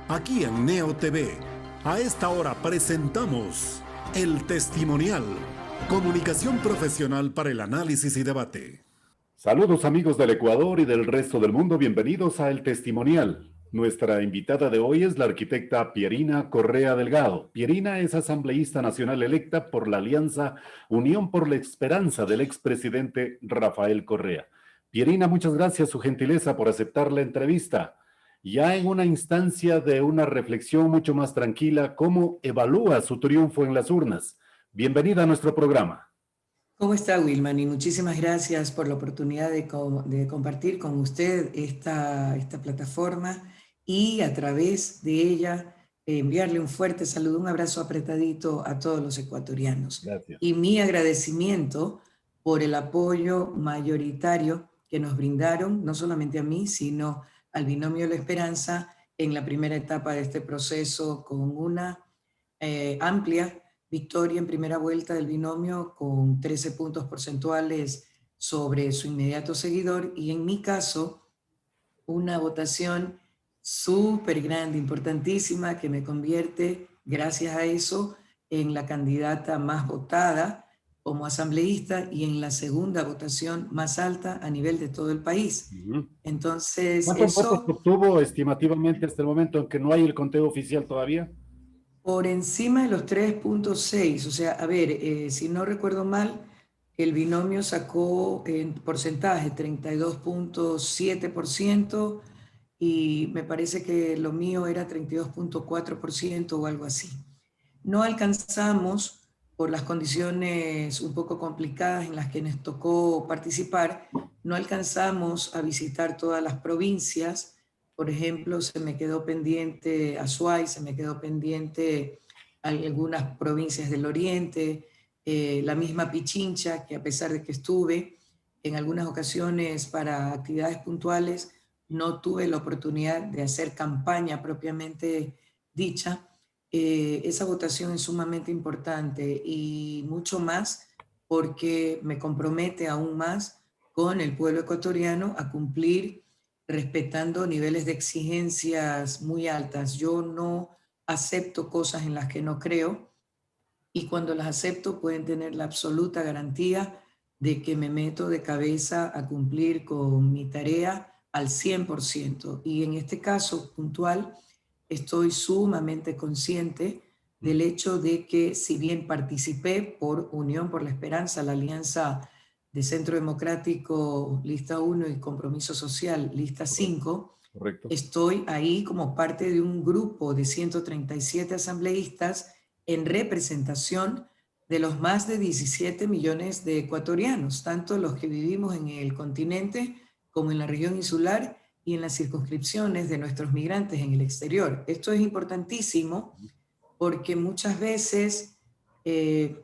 Aquí en Neo TV, a esta hora presentamos El Testimonial, comunicación profesional para el análisis y debate. Saludos amigos del Ecuador y del resto del mundo, bienvenidos a El Testimonial. Nuestra invitada de hoy es la arquitecta Pierina Correa Delgado. Pierina es asambleísta nacional electa por la alianza Unión por la Esperanza del expresidente Rafael Correa. Pierina, muchas gracias, su gentileza por aceptar la entrevista. Ya en una instancia de una reflexión mucho más tranquila, ¿cómo evalúa su triunfo en las urnas? Bienvenida a nuestro programa. ¿Cómo está, Wilman? Y muchísimas gracias por la oportunidad de compartir con usted esta plataforma y a través de ella enviarle un fuerte saludo, un abrazo apretadito a todos los ecuatorianos. Gracias. Y mi agradecimiento por el apoyo mayoritario que nos brindaron, no solamente a mí, sino al Binomio La Esperanza en la primera etapa de este proceso, con una amplia victoria en primera vuelta del binomio con 13 puntos porcentuales sobre su inmediato seguidor, y en mi caso una votación súper grande, importantísima, que me convierte, gracias a eso, en la candidata más votada como asambleísta y en la segunda votación más alta a nivel de todo el país. Entonces, ¿cuántos votos obtuvo estimativamente hasta el momento, aunque no hay el conteo oficial todavía? Por encima de los 3.6, o sea, a ver, si no recuerdo mal, el binomio sacó en porcentaje 32.7% y me parece que lo mío era 32.4% o algo así. No alcanzamos, por las condiciones un poco complicadas en las que nos tocó participar, no alcanzamos a visitar todas las provincias. Por ejemplo, se me quedó pendiente Azuay, se me quedó pendiente algunas provincias del oriente, la misma Pichincha, que a pesar de que estuve en algunas ocasiones para actividades puntuales, no tuve la oportunidad de hacer campaña propiamente dicha. Esa votación es sumamente importante y mucho más porque me compromete aún más con el pueblo ecuatoriano a cumplir respetando niveles de exigencias muy altas. Yo no acepto cosas en las que no creo, y cuando las acepto pueden tener la absoluta garantía de que me meto de cabeza a cumplir con mi tarea al 100%. Y en este caso puntual, estoy sumamente consciente del hecho de que, si bien participé por Unión por la Esperanza, la alianza de Centro Democrático Lista 1 y Compromiso Social Lista 5, Correcto. estoy ahí como parte de un grupo de 137 asambleístas en representación de los más de 17 millones de ecuatorianos, tanto los que vivimos en el continente como en la región insular y en las circunscripciones de nuestros migrantes en el exterior. Esto es importantísimo porque muchas veces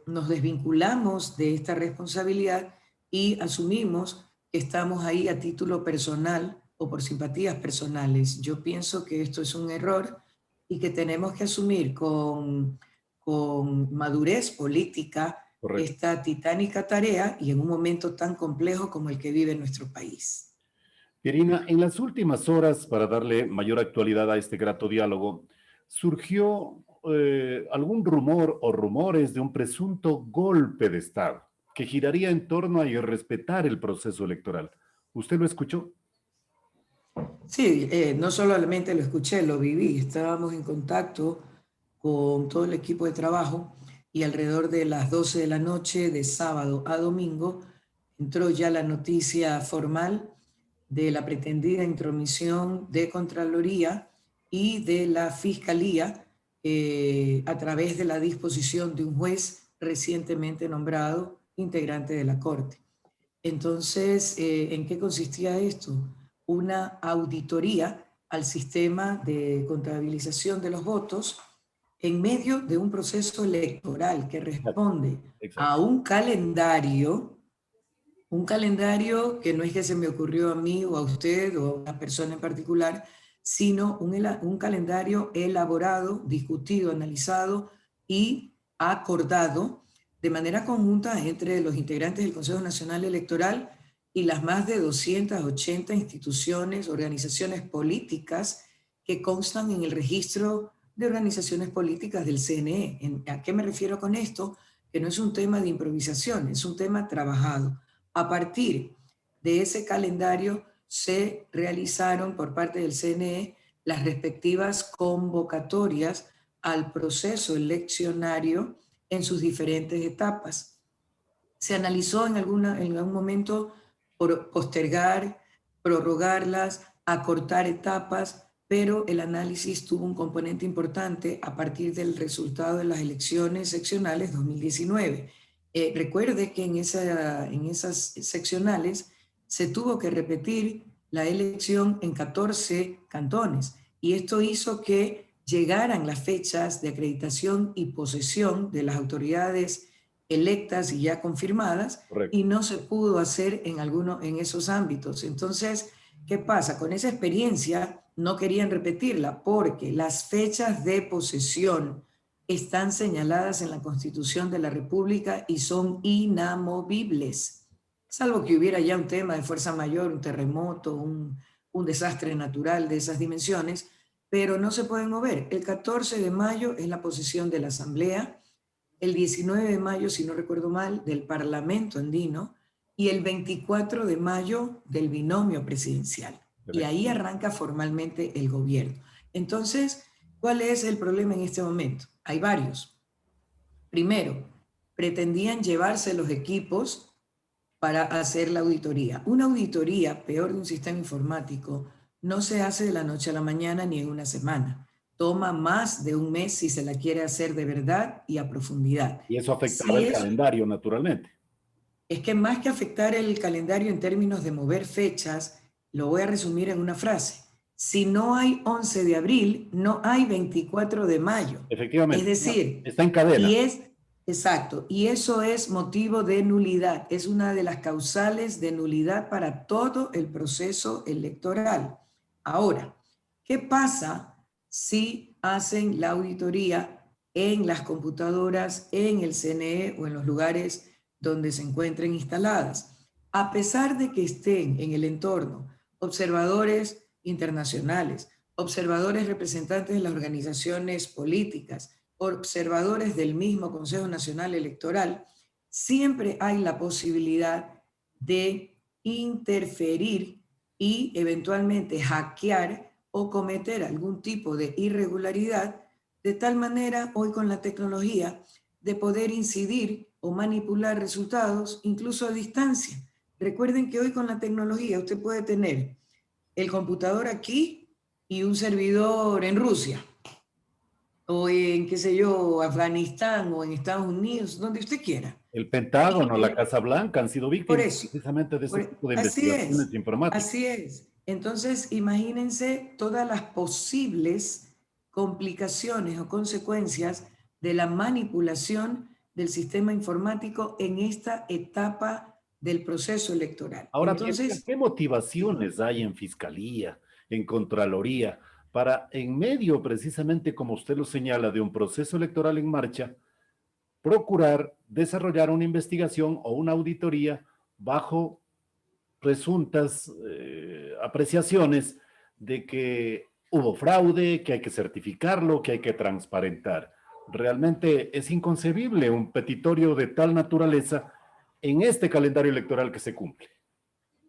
nos desvinculamos de esta responsabilidad y asumimos que estamos ahí a título personal o por simpatías personales. Yo pienso que esto es un error y que tenemos que asumir con madurez política Correcto. esta titánica tarea y en un momento tan complejo como el que vive nuestro país. Pierina, en las últimas horas, para darle mayor actualidad a este grato diálogo, surgió algún rumor o rumores de un presunto golpe de Estado que giraría en torno a irrespetar el proceso electoral. ¿Usted lo escuchó? Sí, no solamente lo escuché, lo viví. Estábamos en contacto con todo el equipo de trabajo y alrededor de las 12 de la noche de sábado a domingo entró ya la noticia formal de la pretendida intromisión de Contraloría y de la Fiscalía a través de la disposición de un juez recientemente nombrado integrante de la Corte. Entonces, ¿en qué consistía esto? Una auditoría al sistema de contabilización de los votos en medio de un proceso electoral que responde Exacto. a un calendario que no es que se me ocurrió a mí o a usted o a una persona en particular, sino un calendario elaborado, discutido, analizado y acordado de manera conjunta entre los integrantes del Consejo Nacional Electoral y las más de 280 instituciones, organizaciones políticas que constan en el registro de organizaciones políticas del CNE. ¿A qué me refiero con esto? Que no es un tema de improvisación, es un tema trabajado. A partir de ese calendario se realizaron por parte del CNE las respectivas convocatorias al proceso eleccionario en sus diferentes etapas. Se analizó en algún momento postergar, prorrogarlas, acortar etapas, pero el análisis tuvo un componente importante a partir del resultado de las elecciones seccionales 2019. Recuerde que en esas seccionales se tuvo que repetir la elección en 14 cantones y esto hizo que llegaran las fechas de acreditación y posesión de las autoridades electas y ya confirmadas, Correcto. y no se pudo hacer en esos ámbitos. Entonces, ¿qué pasa? Con esa experiencia no querían repetirla porque las fechas de posesión están señaladas en la Constitución de la República y son inamovibles, salvo que hubiera ya un tema de fuerza mayor, un terremoto, un desastre natural de esas dimensiones, pero no se pueden mover. El 14 de mayo es la posesión de la Asamblea, el 19 de mayo, si no recuerdo mal, del Parlamento andino, y el 24 de mayo del binomio presidencial. Y ahí arranca formalmente el gobierno. Entonces, ¿cuál es el problema en este momento? Hay varios. Primero, pretendían llevarse los equipos para hacer la auditoría. Una auditoría, peor de un sistema informático, no se hace de la noche a la mañana ni en una semana. Toma más de un mes si se la quiere hacer de verdad y a profundidad. Y eso afectaba el calendario, naturalmente. Es que más que afectar el calendario en términos de mover fechas, lo voy a resumir en una frase. Si no hay 11 de abril, no hay 24 de mayo. Efectivamente. Es decir, está en cadena. Exacto, y eso es motivo de nulidad. Es una de las causales de nulidad para todo el proceso electoral. Ahora, ¿qué pasa si hacen la auditoría en las computadoras, en el CNE o en los lugares donde se encuentren instaladas? A pesar de que estén en el entorno observadores internacionales, observadores representantes de las organizaciones políticas, observadores del mismo Consejo Nacional Electoral, siempre hay la posibilidad de interferir y eventualmente hackear o cometer algún tipo de irregularidad, de tal manera hoy con la tecnología de poder incidir o manipular resultados incluso a distancia. Recuerden que hoy con la tecnología usted puede tener el computador aquí y un servidor en Rusia, o en, qué sé yo, Afganistán o en Estados Unidos, donde usted quiera. El Pentágono, la Casa Blanca han sido víctimas precisamente de ese tipo de investigaciones informáticas. Así es. Entonces, imagínense todas las posibles complicaciones o consecuencias de la manipulación del sistema informático en esta etapa del proceso electoral. Ahora, entonces, ¿qué motivaciones hay en Fiscalía, en Contraloría, para en medio, precisamente como usted lo señala, de un proceso electoral en marcha, procurar desarrollar una investigación o una auditoría bajo presuntas apreciaciones de que hubo fraude, que hay que certificarlo, que hay que transparentar? Realmente es inconcebible un petitorio de tal naturaleza en este calendario electoral que se cumple.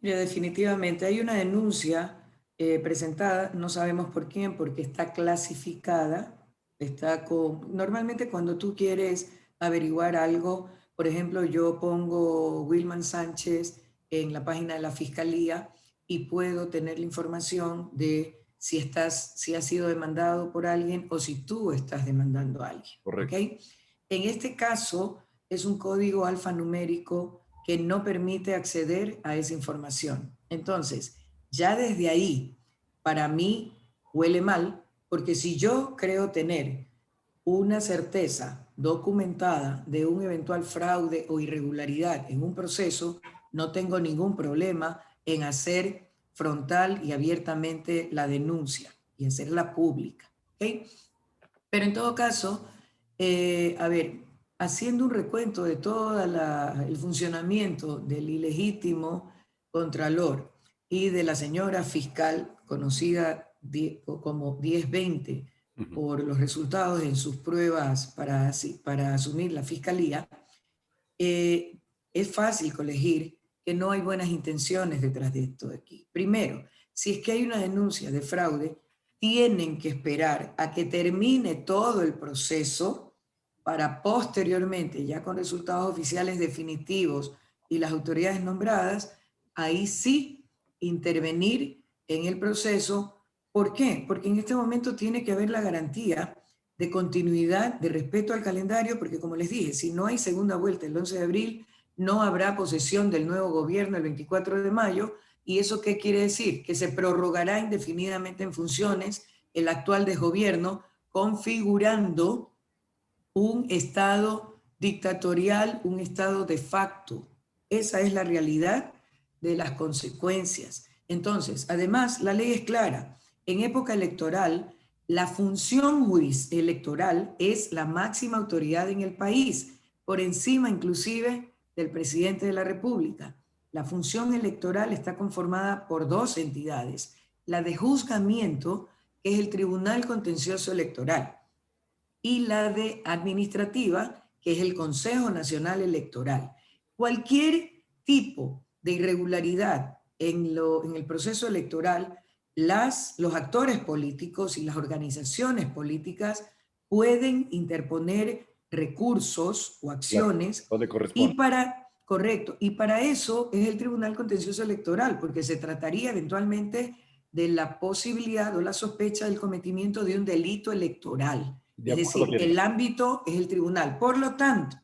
Definitivamente hay una denuncia presentada, no sabemos por quién, porque está clasificada, normalmente cuando tú quieres averiguar algo, por ejemplo, yo pongo Wilman Sánchez en la página de la Fiscalía y puedo tener la información de si has sido demandado por alguien o si tú estás demandando a alguien. Correcto. ¿Okay? En este caso es un código alfanumérico que no permite acceder a esa información. Entonces, ya desde ahí, para mí huele mal, porque si yo creo tener una certeza documentada de un eventual fraude o irregularidad en un proceso, no tengo ningún problema en hacer frontal y abiertamente la denuncia y hacerla pública. ¿Okay? Pero en todo caso, haciendo un recuento de todo el funcionamiento del ilegítimo contralor y de la señora fiscal, conocida como 10-20 por los resultados en sus pruebas para asumir la fiscalía, es fácil colegir que no hay buenas intenciones detrás de esto de aquí. Primero, si es que hay una denuncia de fraude, tienen que esperar a que termine todo el proceso para posteriormente, ya con resultados oficiales definitivos y las autoridades nombradas, ahí sí intervenir en el proceso. ¿Por qué? Porque en este momento tiene que haber la garantía de continuidad, de respeto al calendario, porque como les dije, si no hay segunda vuelta el 11 de abril, no habrá posesión del nuevo gobierno el 24 de mayo. ¿Y eso qué quiere decir? Que se prorrogará indefinidamente en funciones el actual desgobierno, configurando un estado dictatorial, un estado de facto. Esa es la realidad de las consecuencias. Entonces, además, la ley es clara. En época electoral, la función electoral es la máxima autoridad en el país, por encima inclusive del presidente de la República. La función electoral está conformada por dos entidades. La de juzgamiento, que es el Tribunal Contencioso Electoral, y la de administrativa, que es el Consejo Nacional Electoral. Cualquier tipo de irregularidad en el proceso electoral, los actores políticos y las organizaciones políticas pueden interponer recursos o acciones, donde corresponde. y para eso es el Tribunal Contencioso Electoral, porque se trataría eventualmente de la posibilidad o la sospecha del cometimiento de un delito electoral. Es decir, el ámbito es el tribunal. Por lo tanto,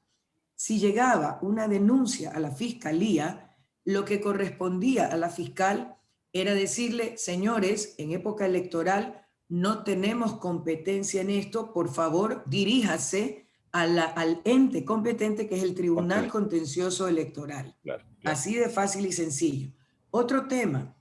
si llegaba una denuncia a la fiscalía, lo que correspondía a la fiscal era decirle, señores, en época electoral no tenemos competencia en esto, por favor diríjase al ente competente, que es el Tribunal Contencioso Electoral. Claro. Así de fácil y sencillo. Otro tema,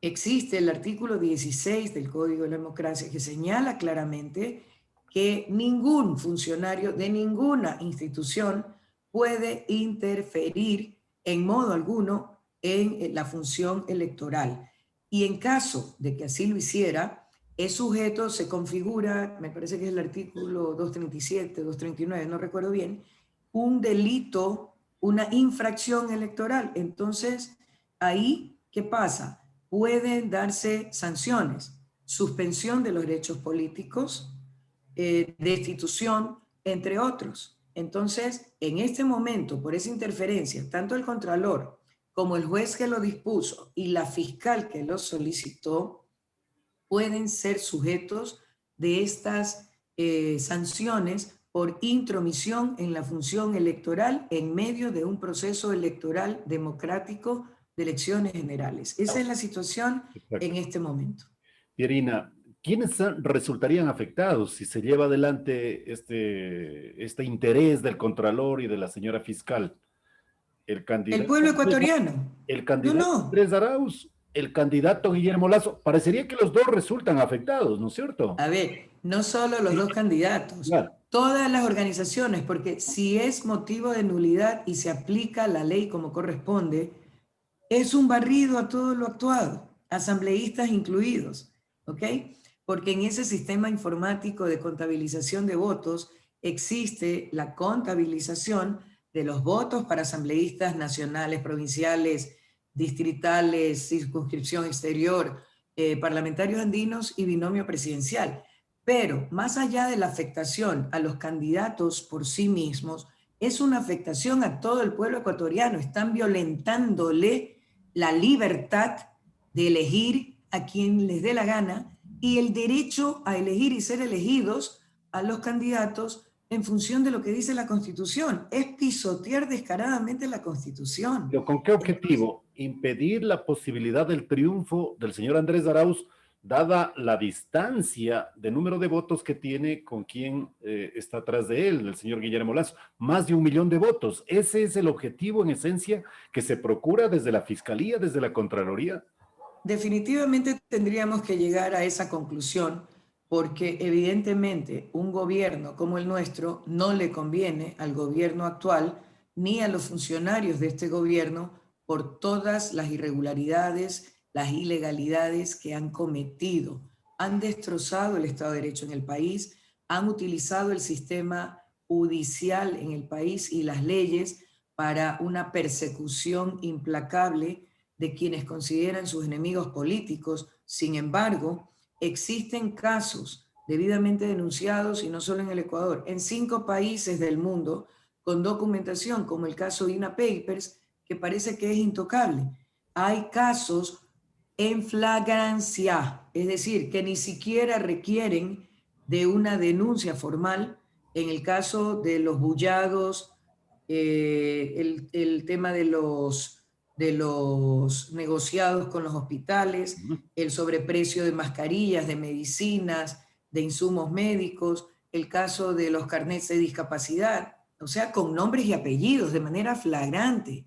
existe el artículo 16 del Código de la Democracia que señala claramente que ningún funcionario de ninguna institución puede interferir en modo alguno en la función electoral. Y en caso de que así lo hiciera, es sujeto, se configura, me parece que es el artículo 237, 239, no recuerdo bien, un delito, una infracción electoral. Entonces, ahí, ¿qué pasa? Pueden darse sanciones, suspensión de los derechos políticos, destitución, entre otros. Entonces, en este momento, por esa interferencia, tanto el Contralor como el juez que lo dispuso y la fiscal que lo solicitó, pueden ser sujetos de estas sanciones por intromisión en la función electoral en medio de un proceso electoral democrático de elecciones generales. Esa es la situación en este momento. Pierina, ¿quiénes resultarían afectados si se lleva adelante este interés del Contralor y de la señora fiscal? El candidato, el pueblo ecuatoriano. El candidato Andrés Arauz, el candidato Guillermo Lasso. Parecería que los dos resultan afectados, ¿no es cierto? A ver, no solo los dos candidatos, claro, todas las organizaciones, porque si es motivo de nulidad y se aplica la ley como corresponde, es un barrido a todo lo actuado, asambleístas incluidos, ¿ok? Porque en ese sistema informático de contabilización de votos existe la contabilización de los votos para asambleístas nacionales, provinciales, distritales, circunscripción exterior, parlamentarios andinos y binomio presidencial. Pero más allá de la afectación a los candidatos por sí mismos, es una afectación a todo el pueblo ecuatoriano. Están violentándole la libertad de elegir a quien les dé la gana y el derecho a elegir y ser elegidos a los candidatos en función de lo que dice la Constitución. Es pisotear descaradamente la Constitución. ¿Pero con qué objetivo? Impedir la posibilidad del triunfo del señor Andrés Arauz, dada la distancia de número de votos que tiene con quien está atrás de él, el señor Guillermo Lasso. Más de 1 millón de votos. Ese es el objetivo, en esencia, que se procura desde la Fiscalía, desde la Contraloría. Definitivamente tendríamos que llegar a esa conclusión, porque evidentemente un gobierno como el nuestro no le conviene al gobierno actual ni a los funcionarios de este gobierno por todas las irregularidades, las ilegalidades que han cometido. han destrozado el Estado de Derecho en el país, han utilizado el sistema judicial en el país y las leyes para una persecución implacable de quienes consideran sus enemigos políticos. Sin embargo, existen casos debidamente denunciados, y no solo en el Ecuador, en 5 países del mundo, con documentación, como el caso INA Papers, que parece que es intocable. Hay casos en flagrancia, es decir, que ni siquiera requieren de una denuncia formal. En el caso de los bullados, el tema de los negociados con los hospitales, el sobreprecio de mascarillas, de medicinas, de insumos médicos, el caso de los carnets de discapacidad, o sea, con nombres y apellidos, de manera flagrante,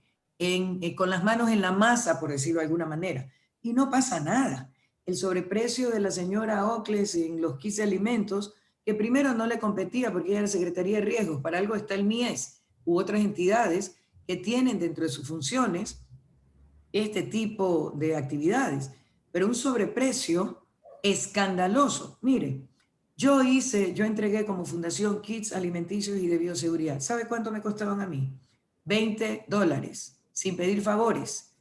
con las manos en la masa, por decirlo de alguna manera, y no pasa nada. El sobreprecio de la señora Ocles en los kits de alimentos, que primero no le competía porque ella era Secretaría de Riesgos, para algo está el MIES u otras entidades que tienen dentro de sus funciones este tipo de actividades, pero un sobreprecio escandaloso. Mire, yo entregué como fundación kits alimenticios y de bioseguridad. ¿Sabe cuánto me costaban a mí? $20, sin pedir favores,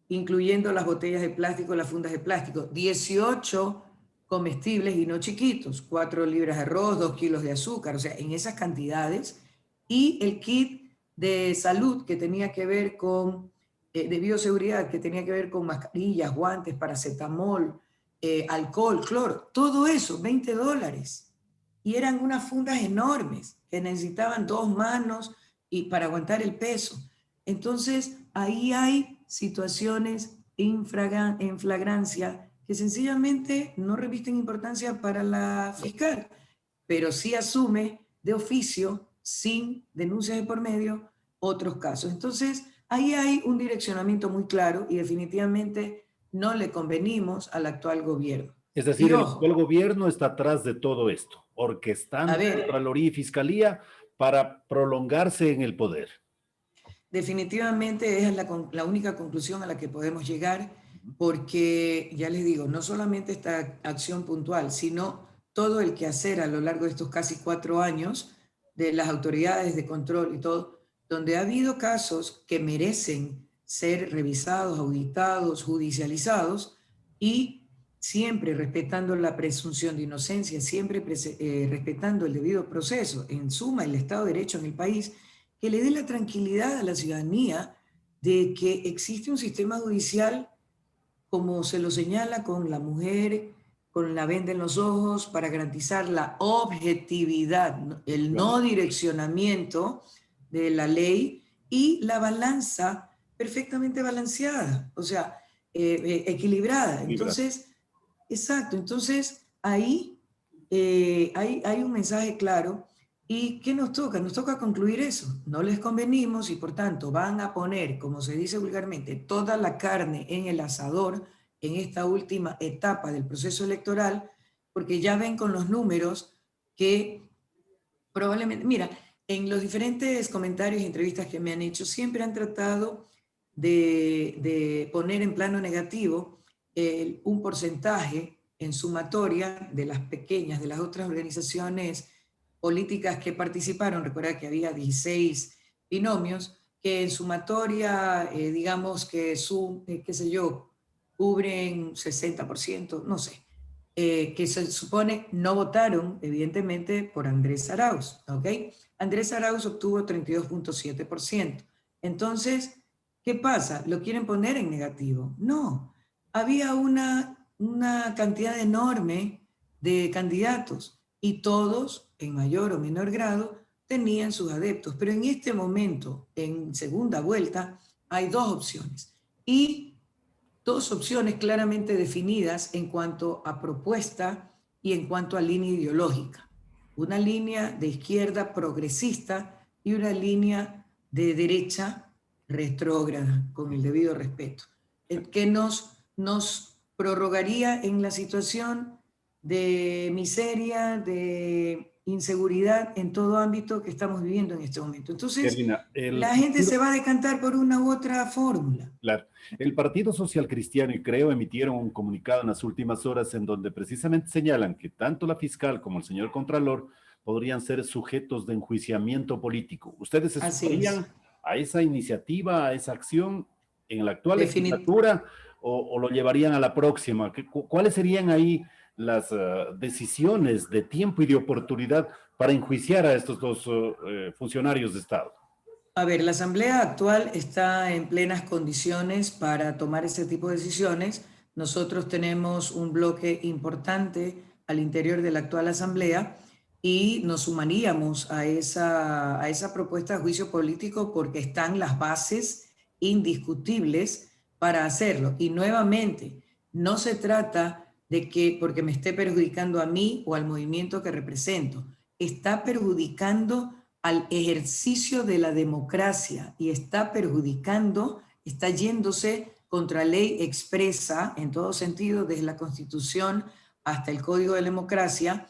incluyendo las botellas de plástico, las fundas de plástico. 18 comestibles y no chiquitos, 4 libras de arroz, 2 kilos de azúcar, o sea, en esas cantidades. Y el kit de salud que tenía que ver con, de bioseguridad, que tenía que ver con mascarillas, guantes, paracetamol, alcohol, cloro, todo eso, $20. Y eran unas fundas enormes que necesitaban 2 manos y para aguantar el peso. Entonces, ahí hay situaciones en flagrancia que sencillamente no revisten importancia para la fiscal, pero sí asume de oficio, sin denuncias de por medio, otros casos. Entonces, ahí hay un direccionamiento muy claro y definitivamente no le convenimos al actual gobierno. Es decir, Y el ojo, actual gobierno está atrás de todo esto, orquestando a ver, Contraloría y Fiscalía para prolongarse en el poder. definitivamente esa es la única conclusión a la que podemos llegar, porque ya les digo, no solamente esta acción puntual, sino todo el quehacer a lo largo de estos casi 4 años de las autoridades de control y todo, donde ha habido casos que merecen ser revisados, auditados, judicializados, y siempre respetando la presunción de inocencia, siempre respetando el debido proceso, en suma el Estado de Derecho en el país, que le dé la tranquilidad a la ciudadanía de que existe un sistema judicial, como se lo señala, con la mujer, con la venda en los ojos, para garantizar la objetividad, el no direccionamiento de la ley y la balanza perfectamente balanceada, o sea, equilibrada. Entonces, exacto, entonces ahí hay un mensaje claro. ¿Y qué nos toca? Nos toca concluir eso. No les convenimos y por tanto van a poner, como se dice vulgarmente, toda la carne en el asador en esta última etapa del proceso electoral, porque ya ven con los números que probablemente, mira, en los diferentes comentarios y entrevistas que me han hecho, siempre han tratado de poner en plano negativo un porcentaje en sumatoria de las pequeñas, de las otras organizaciones políticas que participaron. Recuerda que había 16 binomios, que en sumatoria, digamos que qué sé yo, cubren 60%, no sé, que se supone no votaron, evidentemente, por Andrés Arauz, ¿ok? Andrés Arauz obtuvo 32.7%. Entonces, ¿qué pasa? ¿Lo quieren poner en negativo? No, había una cantidad enorme de candidatos y todos, en mayor o menor grado, tenían sus adeptos. Pero en este momento, en segunda vuelta, hay 2 opciones. Y 2 opciones claramente definidas en cuanto a propuesta y en cuanto a línea ideológica. Una línea de izquierda progresista y una línea de derecha retrógrada, con el debido respeto, que nos prorrogaría en la situación de miseria, de inseguridad en todo ámbito que estamos viviendo en este momento. Entonces, Pierina, la gente se va a decantar por una u otra fórmula. claro, el Partido Social Cristiano y Creo emitieron un comunicado en las últimas horas en donde precisamente señalan que tanto la fiscal como el señor Contralor podrían ser sujetos de enjuiciamiento político. ¿Ustedes se Así es. sumarían a esa iniciativa, a esa acción en la actual Definit- legislatura o lo llevarían a la próxima? ¿Cuáles serían ahí las decisiones de tiempo y de oportunidad para enjuiciar a estos dos funcionarios de Estado? A ver, la Asamblea actual está en plenas condiciones para tomar ese tipo de decisiones. Nosotros tenemos un bloque importante al interior de la actual Asamblea y nos sumaríamos a esa propuesta de juicio político porque están las bases indiscutibles para hacerlo. Y nuevamente, no se trata de que porque me esté perjudicando a mí o al movimiento que represento, está perjudicando al ejercicio de la democracia y está perjudicando, está yéndose contra ley expresa en todo sentido, desde la Constitución hasta el Código de la Democracia,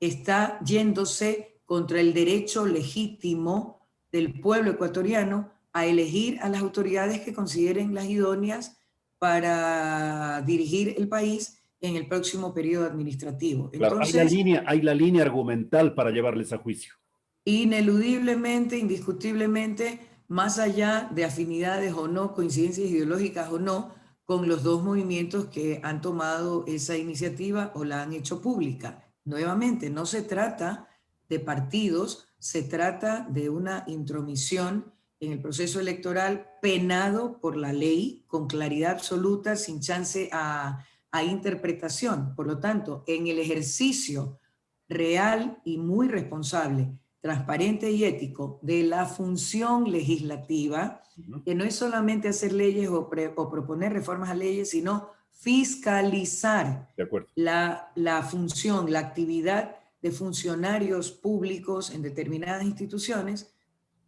está yéndose contra el derecho legítimo del pueblo ecuatoriano a elegir a las autoridades que consideren las idóneas para dirigir el país en el próximo periodo administrativo. Claro, Entonces, hay la línea argumental para llevarles a juicio. ineludiblemente, indiscutiblemente, más allá de afinidades o no, coincidencias ideológicas o no, con los dos movimientos que han tomado esa iniciativa o la han hecho pública. Nuevamente, no se trata de partidos, se trata de una intromisión en el proceso electoral penado por la ley, con claridad absoluta, sin chance a interpretación. Por lo tanto, en el ejercicio real y muy responsable, transparente y ético de la función legislativa, que no es solamente hacer leyes o proponer reformas a leyes, sino fiscalizar la función, la actividad de funcionarios públicos en determinadas instituciones,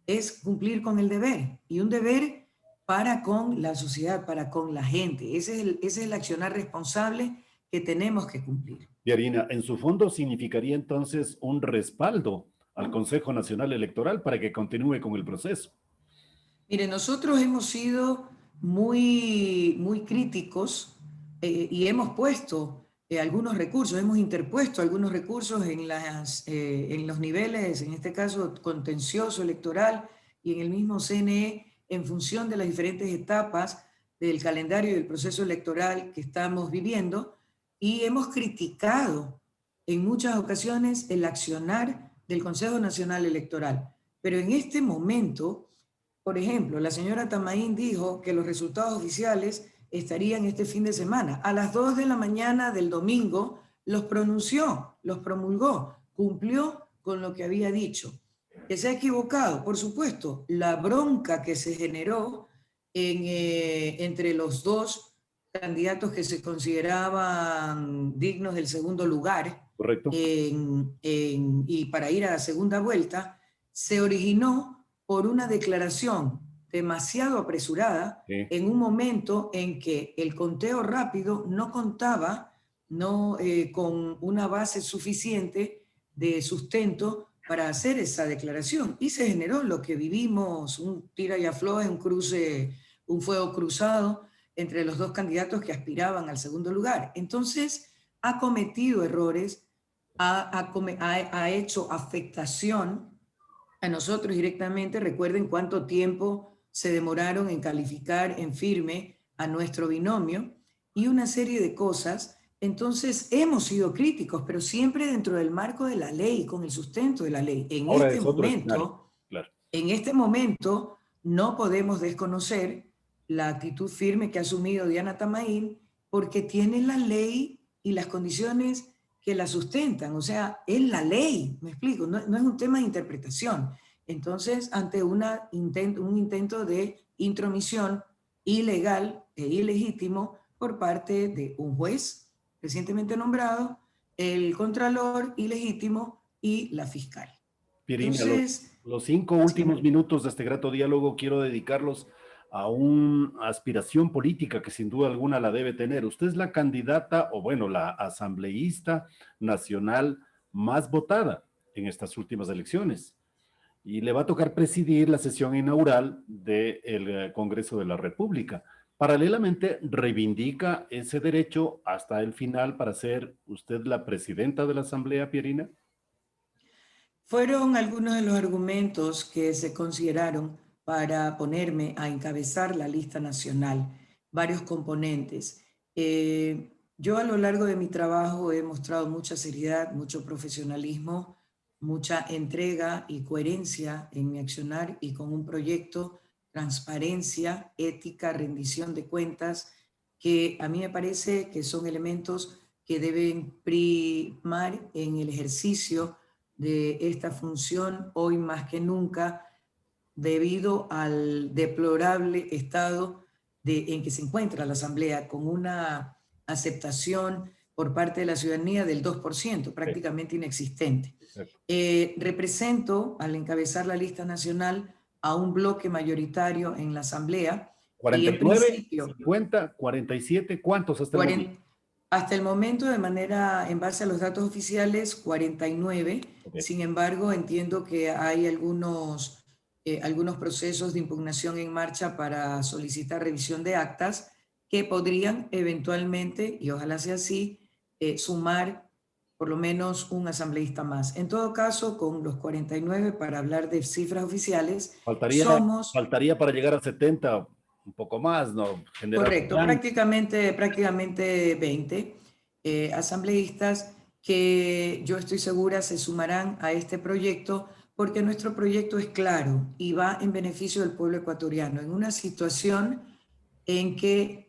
es cumplir con el deber, y un deber para con la sociedad, para con la gente. Ese es el accionar responsable que tenemos que cumplir. Pierina, en su fondo significaría entonces un respaldo al Consejo Nacional Electoral para que continúe con el proceso. Mire, nosotros hemos sido muy críticos y hemos puesto algunos recursos, hemos interpuesto algunos recursos en los niveles, en este caso contencioso electoral y en el mismo CNE, en función de las diferentes etapas del calendario y del proceso electoral que estamos viviendo, y hemos criticado en muchas ocasiones el accionar del Consejo Nacional Electoral. Pero en este momento, por ejemplo, la señora Tamaín dijo que los resultados oficiales estarían este fin de semana. A las 2 de la mañana del domingo los pronunció, los promulgó, cumplió con lo que había dicho. Que se ha equivocado, por supuesto. La bronca que se generó entre los dos candidatos que se consideraban dignos del segundo lugar, correcto, y para ir a la segunda vuelta, se originó por una declaración demasiado apresurada, sí, en un momento en que el conteo rápido no contaba con una base suficiente de sustento para hacer esa declaración. Y se generó lo que vivimos, un tira y afloje, un cruce, un fuego cruzado entre los dos candidatos que aspiraban al segundo lugar. Entonces, ha cometido errores, ha hecho afectación a nosotros directamente. Recuerden cuánto tiempo se demoraron en calificar en firme a nuestro binomio y una serie de cosas. Entonces hemos sido críticos, pero siempre dentro del marco de la ley, con el sustento de la ley. En este momento, claro, en este momento no podemos desconocer la actitud firme que ha asumido Diana Tamaín, porque tiene la ley y las condiciones que la sustentan. O sea, es la ley, me explico, no es un tema de interpretación. Entonces, ante un intento de intromisión ilegal e ilegítimo por parte de un juez recientemente nombrado, el contralor ilegítimo y la fiscal. Pierina, entonces, los 5 últimos minutos de este grato diálogo quiero dedicarlos a una aspiración política que sin duda alguna la debe tener. Usted es la candidata, o bueno, la asambleísta nacional más votada en estas últimas elecciones. Y le va a tocar presidir la sesión inaugural del Congreso de la República. Paralelamente, reivindica ese derecho hasta el final para ser usted la presidenta de la Asamblea, Pierina. Fueron algunos de los argumentos que se consideraron para ponerme a encabezar la lista nacional, varios componentes. Yo a lo largo de mi trabajo he mostrado mucha seriedad, mucho profesionalismo, mucha entrega y coherencia en mi accionar y con un proyecto, transparencia, ética, rendición de cuentas, que a mí me parece que son elementos que deben primar en el ejercicio de esta función hoy más que nunca, debido al deplorable estado en que se encuentra la Asamblea, con una aceptación por parte de la ciudadanía del 2%, prácticamente inexistente. Represento, al encabezar la lista nacional, a un bloque mayoritario en la Asamblea. 49, y en principio, 50, 47, ¿cuántos hasta el momento? Hasta el momento, de manera, en base a los datos oficiales, 49. Okay. Sin embargo, entiendo que hay algunos procesos de impugnación en marcha para solicitar revisión de actas que podrían eventualmente, y ojalá sea así, sumar por lo menos un asambleísta más. En todo caso, con los 49, para hablar de cifras oficiales, faltaría para llegar a 70, un poco más, ¿no? Correcto, prácticamente 20 asambleístas que yo estoy segura se sumarán a este proyecto, porque nuestro proyecto es claro y va en beneficio del pueblo ecuatoriano, en una situación en que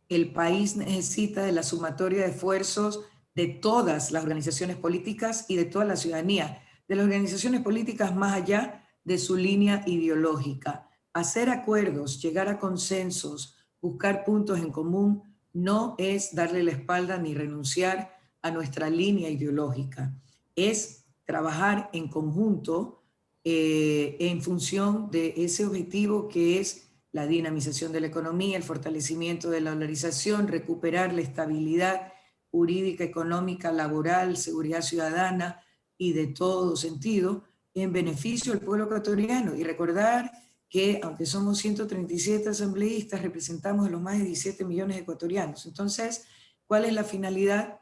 el país necesita de la sumatoria de esfuerzos de todas las organizaciones políticas y de toda la ciudadanía, de las organizaciones políticas más allá de su línea ideológica. Hacer acuerdos, llegar a consensos, buscar puntos en común, no es darle la espalda ni renunciar a nuestra línea ideológica. Es trabajar en conjunto en función de ese objetivo que es la dinamización de la economía, el fortalecimiento de la dolarización, recuperar la estabilidad jurídica, económica, laboral, seguridad ciudadana y de todo sentido en beneficio del pueblo ecuatoriano. Y recordar que aunque somos 137 asambleístas, representamos a los más de 17 millones de ecuatorianos. Entonces, ¿cuál es la finalidad?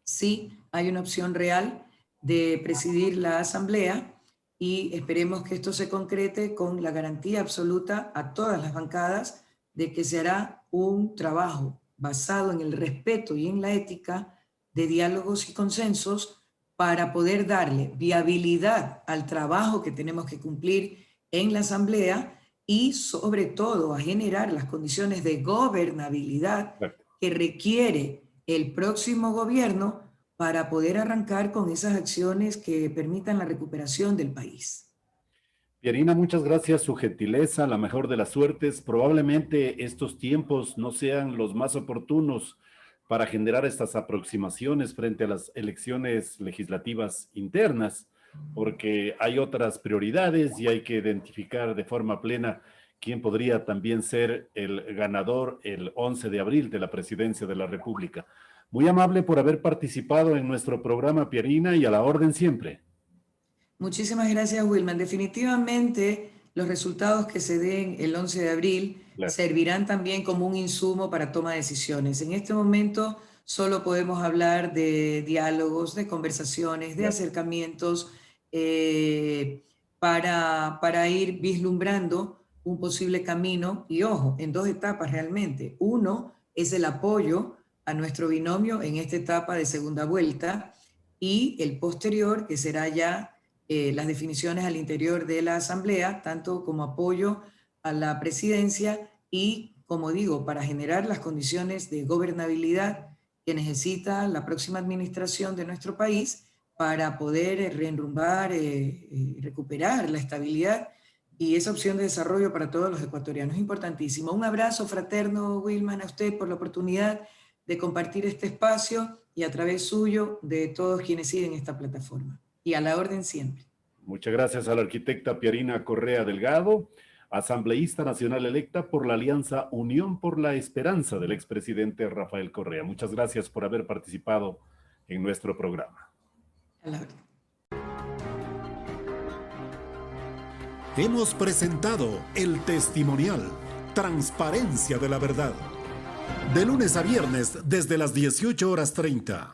Sí, hay una opción real de presidir la asamblea y esperemos que esto se concrete con la garantía absoluta a todas las bancadas de que se hará un trabajo basado en el respeto y en la ética de diálogos y consensos para poder darle viabilidad al trabajo que tenemos que cumplir en la Asamblea y sobre todo a generar las condiciones de gobernabilidad que requiere el próximo gobierno para poder arrancar con esas acciones que permitan la recuperación del país. Pierina, muchas gracias, su gentileza, la mejor de las suertes. Probablemente estos tiempos no sean los más oportunos para generar estas aproximaciones frente a las elecciones legislativas internas, porque hay otras prioridades y hay que identificar de forma plena quién podría también ser el ganador el 11 de abril de la presidencia de la República. Muy amable por haber participado en nuestro programa, Pierina, y a la orden siempre. Muchísimas gracias, Wilman. Definitivamente los resultados que se den el 11 de abril servirán también como un insumo para toma de decisiones. En este momento solo podemos hablar de diálogos, de conversaciones, de acercamientos para ir vislumbrando un posible camino y, ojo, en dos etapas realmente. Uno es el apoyo a nuestro binomio en esta etapa de segunda vuelta y el posterior, que será ya las definiciones al interior de la Asamblea, tanto como apoyo a la presidencia y, como digo, para generar las condiciones de gobernabilidad que necesita la próxima administración de nuestro país para poder reenrumbar, recuperar la estabilidad y esa opción de desarrollo para todos los ecuatorianos. Es importantísimo. Un abrazo fraterno, Wilman, a usted por la oportunidad de compartir este espacio y a través suyo de todos quienes siguen esta plataforma. Y a la orden siempre. Muchas gracias a la arquitecta Pierina Correa Delgado, asambleísta nacional electa por la alianza Unión por la Esperanza del expresidente Rafael Correa. Muchas gracias por haber participado en nuestro programa. A la orden. Hemos presentado El Testimonial, transparencia de la verdad. De lunes a viernes desde las 18:30.